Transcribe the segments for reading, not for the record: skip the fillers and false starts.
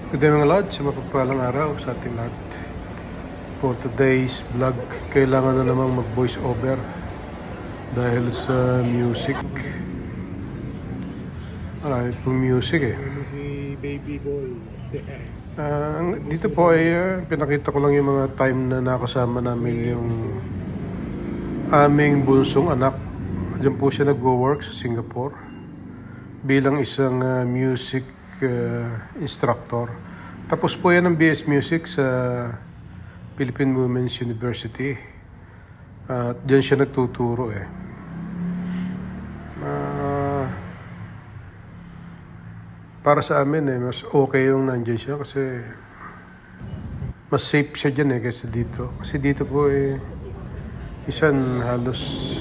Good day mga lads, mapagpalang araw sa ating lahat. For today's vlog, kailangan na namang mag voice over dahil sa music. Marami pong music eh. Si Baby Boy. Dito po ay pinakita ko lang yung mga time na nakasama namin yung aming bunsong anak. Diyan po siya nag-go-work sa Singapore bilang isang music instructor. Tapos po yan ng BS Music sa Philippine Women's University. At diyan siya nagtuturo eh. Para sa amin eh, mas okay yung nandiyan siya kasi mas safe siya dyan eh kaysa dito. Kasi dito po eh, isan halos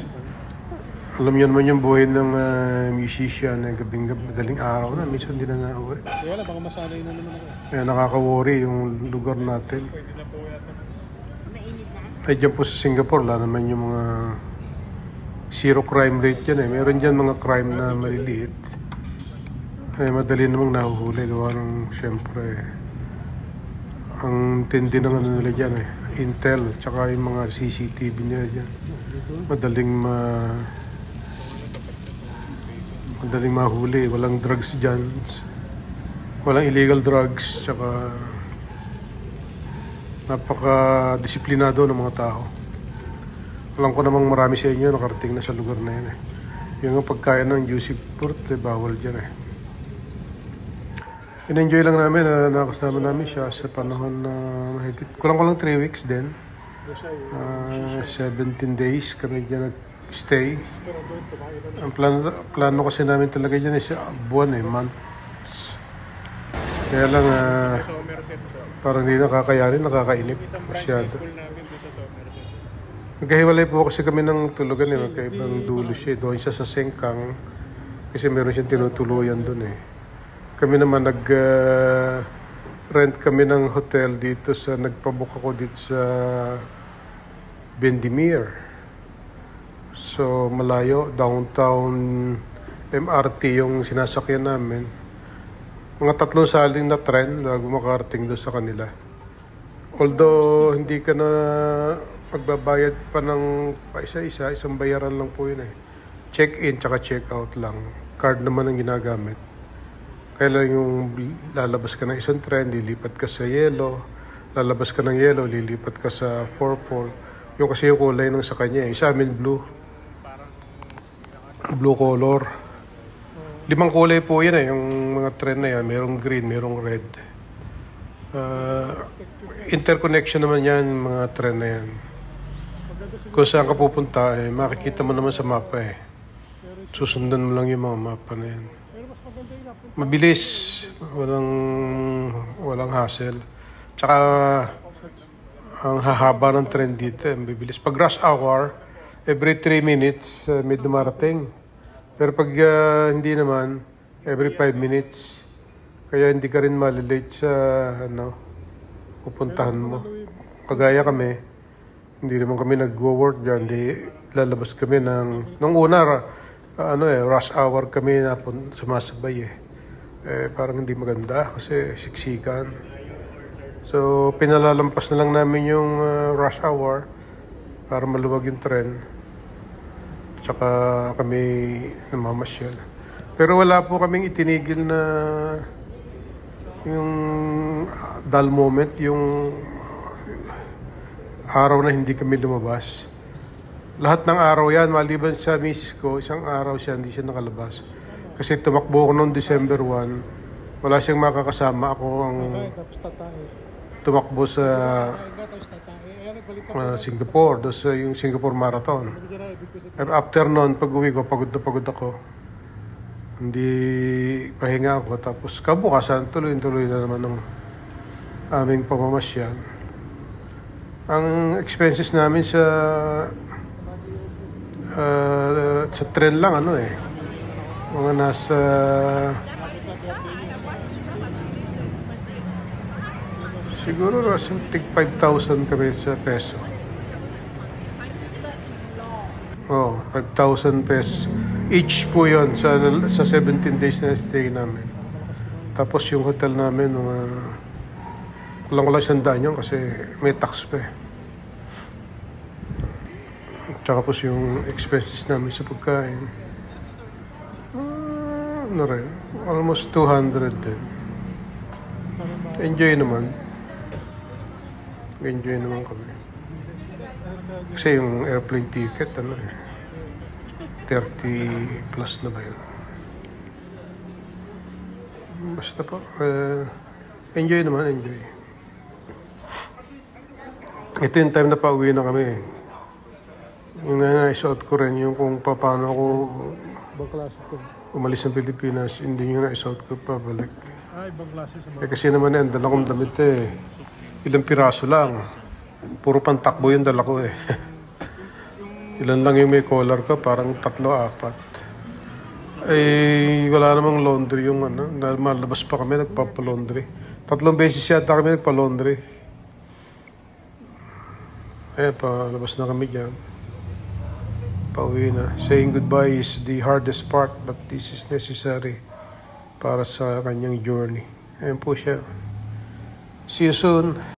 alam niyo naman yung buhay ng musician na gabing-gabi, madaling araw na, minsan hindi na nauwi. Kaya baka masanay na naman ako. Kaya nakaka-worry yung lugar natin. Pwede na po yata. Ay dyan po sa Singapore, wala naman yung mga zero crime rate dyan eh. Meron dyan mga crime na maliliit. Ay madali namang nahuhuli. Gawa ng siyempre, ang tindi ng ano nila dyan eh. Intel, tsaka yung mga CCTV nila dyan. Madaling mahuli, walang drugs dyan, walang illegal drugs, tsaka napaka-disiplinado ng mga tao. Alam ko namang marami sa inyo nakarating na sa lugar na yun eh. Yung pagkain ng juicy fruit, eh, bawal dyan eh. In-enjoy lang namin na nakasama namin siya sa panahon na mahigit. Kulang 3 weeks din. 17 days kami dyan nag-stay. Ang plano kasi namin talaga dyan is buwan eh, months. Kaya lang parang hindi nakakayanin, nakakainip masyado. Magkahiwalay po kasi kami ng tulugan eh, magkaibang dulo siya. Doon siya sa Sengkang kasi meron siyang tinutuluyan doon eh. Kami naman rent kami ng hotel dito sa, nagpabook ako dito sa Bendemeer. So malayo, downtown MRT yung sinasakyan namin. Mga 3 saling na tren bago makarating doon sa kanila. Although hindi ka na magbabayad pa ng isa-isa, isang bayaran lang po yun eh. Check-in tsaka check-out lang. Card naman ang ginagamit. Kaya lang yung lalabas ka ng isang tren, lilipat ka sa yellow. Lalabas ka ng yellow, lilipat ka sa 4-4. Yung kasi yung kulay ng sa kanya eh. Sa amin blue. Blue color. 5 kulay po yan eh. Yung mga tren na yan. Merong green, merong red. Interconnection naman yan, mga tren na yan. Kung saan ka pupunta eh, makikita mo naman sa mapa eh. Susundan mo lang yung mga mapa na yan. Mabilis. Walang hassle. Tsaka ang hahaba ng tren dito, mabilis. Pag rush hour, every 3 minutes may dumarating. Pero pag hindi naman, every 5 minutes. Kaya hindi ka rin malilate sa pupuntahan mo. Kagaya kami, hindi naman kami nag-work dyan. Lalabas kami nung una, rush hour kami na sumasabay eh. Parang hindi maganda kasi siksikan. So, pinalalampas na lang namin yung rush hour para maluwag yung tren. Tsaka kami namamasyal. Pero wala po kaming itinigil na yung dull moment, yung araw na hindi kami lumabas. Lahat ng araw yan, maliban sa misis ko, isang araw siya, hindi siya nakalabas. Kasi tumakbo ako noong December 1, wala siyang makakasama. Ako ang tumakbo sa Singapore, doon sa yung Singapore Marathon. After noon, pag-uwi ko, pagod na pagod ako. Hindi pahinga ako. Tapos kabukasan, tuloy-tuloy na naman ng aming pamamasyal. Ang expenses namin sa tren lang, mga nasa siguro tig 5,000 kami sa peso. 5,000 pesos. Each po yun sa 17 days na stay namin. Tapos yung hotel namin, kulang-kulang 100 yun kasi may tax pa eh. Tsaka po yung expenses namin sa pagkain. Ano rin, almost 200 din. Enjoy naman. Enjoy naman kami. Kasi yung airplane ticket, 30 plus na ba yun? Basta po, enjoy naman, enjoy. Ito yung time na pauwi na kami. Yung na-isuot ko rin, yung kung paano ako Ibang klase ko. umalis ng Pilipinas, hindi yung na-isuot ko pabalik. Ibang klase sa Kasi naman dala kong damit eh. Ilang piraso lang. Puro pantakbo yung dala ko eh. Ilan lang yung may collar ko, parang 3-4. Eh, wala namang laundry yung malabas pa kami, nagpapalaundry. 3 beses yata kami nagpalaundry. Eh, palabas na kami dyan. Pauwi na. Saying goodbye is the hardest part, but this is necessary para sa kanyang journey. Ayan po siya. See you soon.